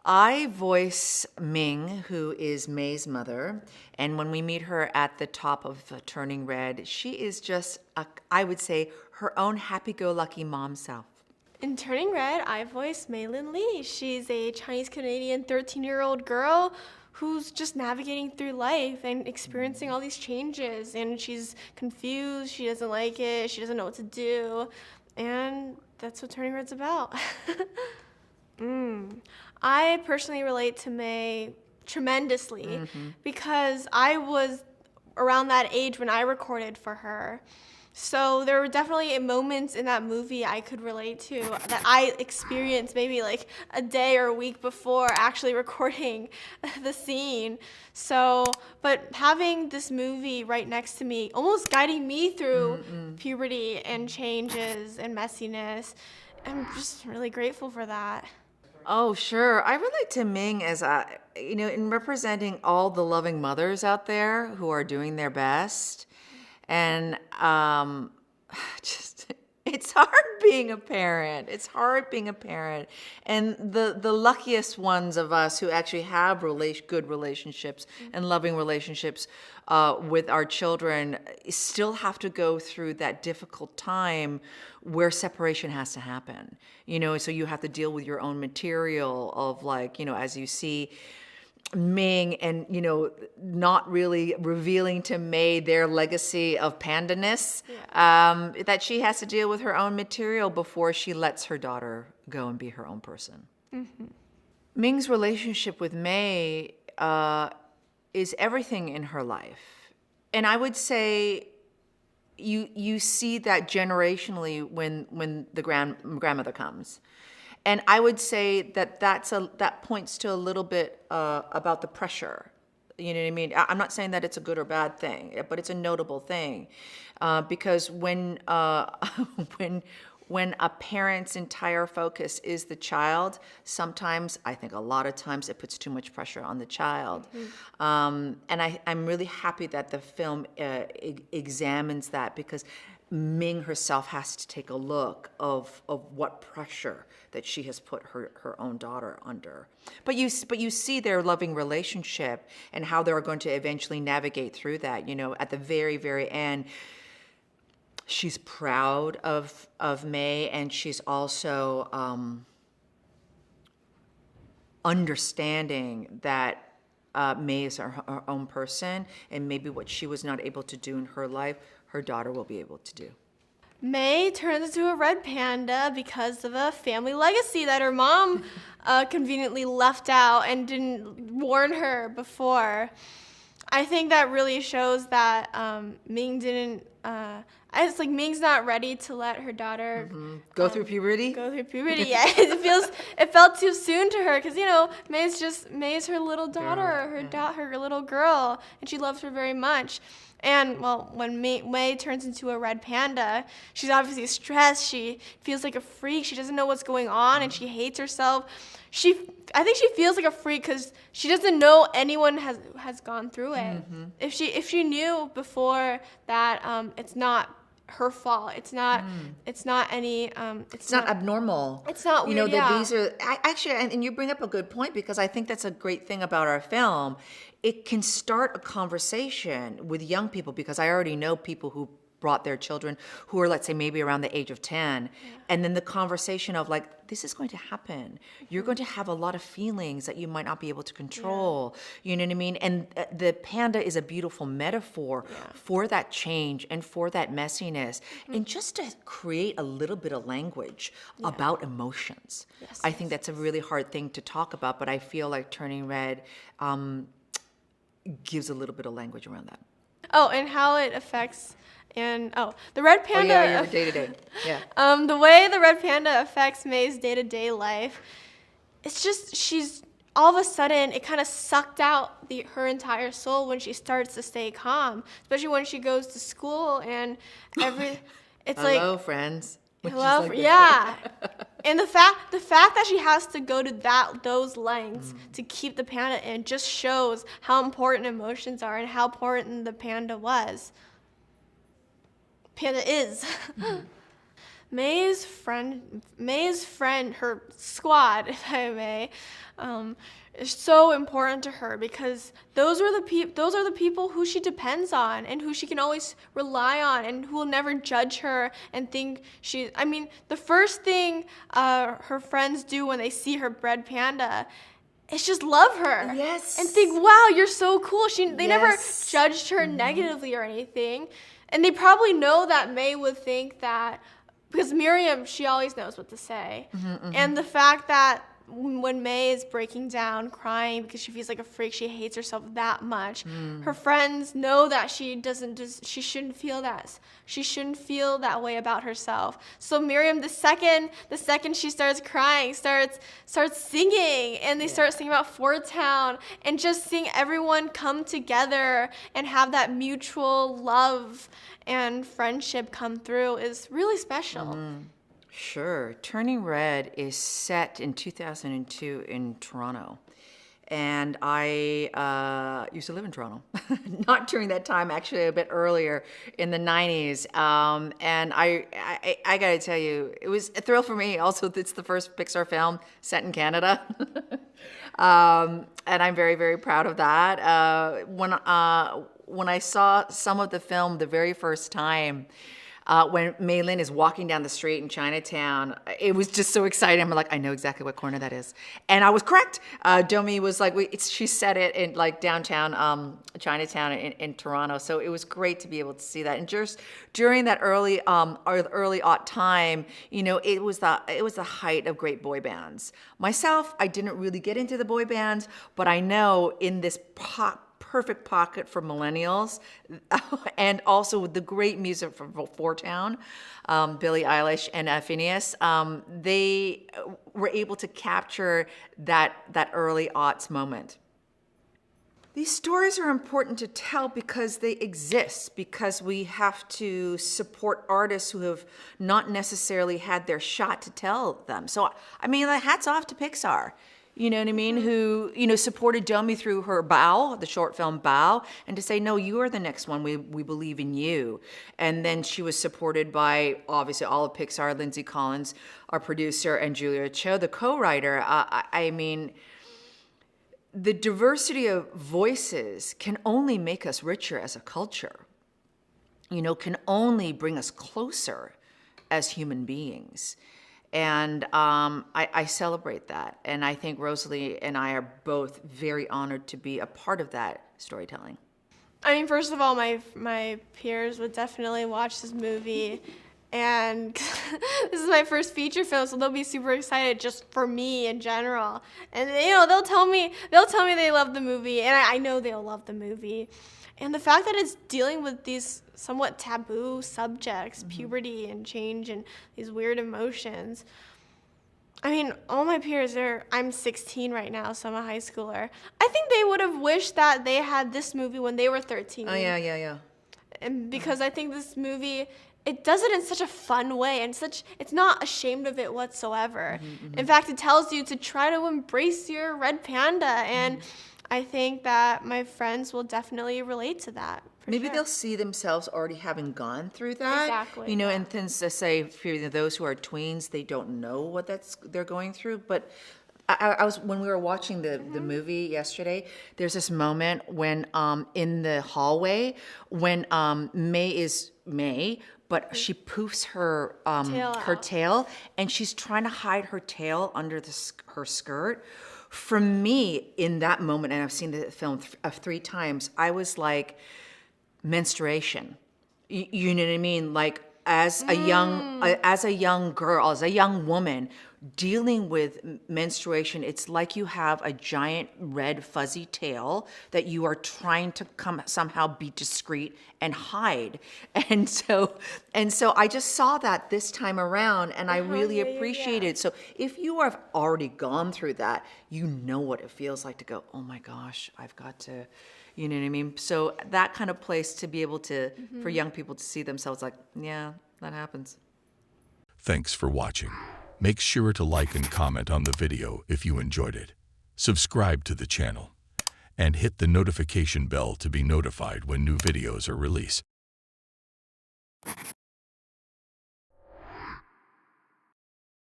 I voice Ming, who is May's mother. And when we meet her at the top of Turning Red, she is just, I would say, her own happy-go-lucky mom self. In Turning Red, I voice Hyein Lee. She's a Chinese-Canadian 13-year-old girl who's just navigating through life and experiencing all these changes. And she's confused, she doesn't like it, she doesn't know what to do. And that's what Turning Red's about. I personally relate to May tremendously because I was around that age when I recorded for her. So there were definitely moments in that movie I could relate to that I experienced maybe like a day or a week before actually recording the scene. So, but having this movie right next to me, almost guiding me through puberty and changes and messiness, I'm just really grateful for that. Oh, sure. I relate to Ming as, in representing all the loving mothers out there who are doing their best. And it's hard being a parent. It's hard being a parent. And the luckiest ones of us who actually have good relationships and loving relationships with our children still have to go through that difficult time where separation has to happen. So you have to deal with your own material of as you see Ming and, not really revealing to May their legacy of pandaness, that she has to deal with her own material before she lets her daughter go and be her own person. Ming's relationship with May is everything in her life. And I would say you see that generationally when the grandmother comes. And I would say that points to a little bit about the pressure. You know what I mean? I'm not saying that it's a good or bad thing, but it's a notable thing, because when a parent's entire focus is the child, sometimes, I think a lot of times, it puts too much pressure on the child. And I'm really happy that the film examines that, because Ming herself has to take a look of what pressure that she has put her own daughter under. But you see their loving relationship and how they're going to eventually navigate through that. At the very, very end, she's proud of May, and she's also understanding that May is her own person, and maybe what she was not able to do in her life, her daughter will be able to do. May turns into a red panda because of a family legacy that her mom conveniently left out and didn't warn her before. I think that really shows that Ming didn't. It's like Ming's not ready to let her daughter go through puberty. Yeah, it felt too soon to her because May's her little daughter, her little girl, and she loves her very much. And well, when May turns into a red panda, she's obviously stressed. She feels like a freak. She doesn't know what's going on, and she hates herself. I think she feels like a freak because she doesn't know anyone has gone through it. If she knew before that, it's not her fault. It's not any. It's not abnormal. It's not weird. That these are actually, and you bring up a good point, because I think that's a great thing about our film. It can start a conversation with young people, because I already know people who brought their children who are, let's say, maybe around the age of 10, and then the conversation of this is going to happen. You're going to have a lot of feelings that you might not be able to control. You know what I mean? And the panda is a beautiful metaphor for that change and for that messiness, and just to create a little bit of language about emotions. I think that's a really hard thing to talk about, but I feel like Turning Red gives a little bit of language around that. Oh, and how it affects. The red panda. Your day-to-day. Yeah. The way the red panda affects May's day-to-day life, it's just she's all of a sudden it kind of sucked out her entire soul when she starts to stay calm, especially when she goes to school and it's hello, friends. Hello, and the fact that she has to go to those lengths to keep the panda in just shows how important emotions are and how important the panda is. May's friend, her squad, if I may, is so important to her because those are the people who she depends on and who she can always rely on and who will never judge her and think the first thing her friends do when they see her bread panda is just love her. Yes. And think, wow, you're so cool. They never Yes. judged her negatively or anything. And they probably know that May would think that, because Miriam, she always knows what to say. And the fact that when May is breaking down, crying because she feels like a freak, she hates herself that much. Her friends know that she shouldn't feel that. She shouldn't feel that way about herself. So Miriam, the second she starts crying, starts singing, and they start singing about Fort Town, and just seeing everyone come together and have that mutual love and friendship come through is really special. Sure. Turning Red is set in 2002 in Toronto. And I used to live in Toronto. Not during that time, actually a bit earlier in the 90s. And I got to tell you, it was a thrill for me. Also, it's the first Pixar film set in Canada. And I'm very, very proud of that. When I saw some of the film the very first time, when Mei Lin is walking down the street in Chinatown, it was just so exciting. I'm like, I know exactly what corner that is. And I was correct. Domee was like, she said it in like downtown Chinatown in Toronto. So it was great to be able to see that. And just during that early aught time, it was the height of great boy bands. Myself, I didn't really get into the boy bands, but I know in this perfect pocket for millennials, and also with the great music from Fort Town, Billie Eilish and Phineas, they were able to capture that early aughts moment. These stories are important to tell because they exist, because we have to support artists who have not necessarily had their shot to tell them. So, hats off to Pixar. You know what I mean? Who, supported Domee through her Bao, the short film Bao, and to say, no, you are the next one. We believe in you. And then she was supported by, obviously, all of Pixar, Lindsay Collins, our producer, and Julia Cho, the co-writer. The diversity of voices can only make us richer as a culture. Can only bring us closer as human beings. And I celebrate that. And I think Rosalie and I are both very honored to be a part of that storytelling. First of all, my peers would definitely watch this movie. And this is my first feature film, so they'll be super excited just for me in general. And they'll tell me they love the movie, and I know they'll love the movie. And the fact that it's dealing with these somewhat taboo subjects, puberty and change and these weird emotions. All my peers I'm 16 right now, so I'm a high schooler. I think they would have wished that they had this movie when they were 13. Oh, yeah. And because I think this movie, it does it in such a fun way, and it's not ashamed of it whatsoever. In fact, it tells you to try to embrace your red panda, and I think that my friends will definitely relate to that. Maybe they'll see themselves already having gone through that. Exactly. And things to say, for those who are tweens, they don't know what they're going through. But I was, when we were watching the movie yesterday, there's this moment when in the hallway when May, but she poofs her tail, and she's trying to hide her tail under her skirt. For me, in that moment, and I've seen the film 3 times, I was like, menstruation. You know what I mean? Like, as a young girl, as a young woman, dealing with menstruation, it's like you have a giant red fuzzy tail that you are trying to somehow be discreet and hide. And so I just saw that this time around, and I really appreciate it. So if you have already gone through that, you know what it feels like to go, oh my gosh, I've got to, you know what I mean? So that kind of place to be able to, for young people to see themselves like, yeah, that happens. Thanks for watching. Make sure to like and comment on the video if you enjoyed it. Subscribe to the channel and hit the notification bell to be notified when new videos are released.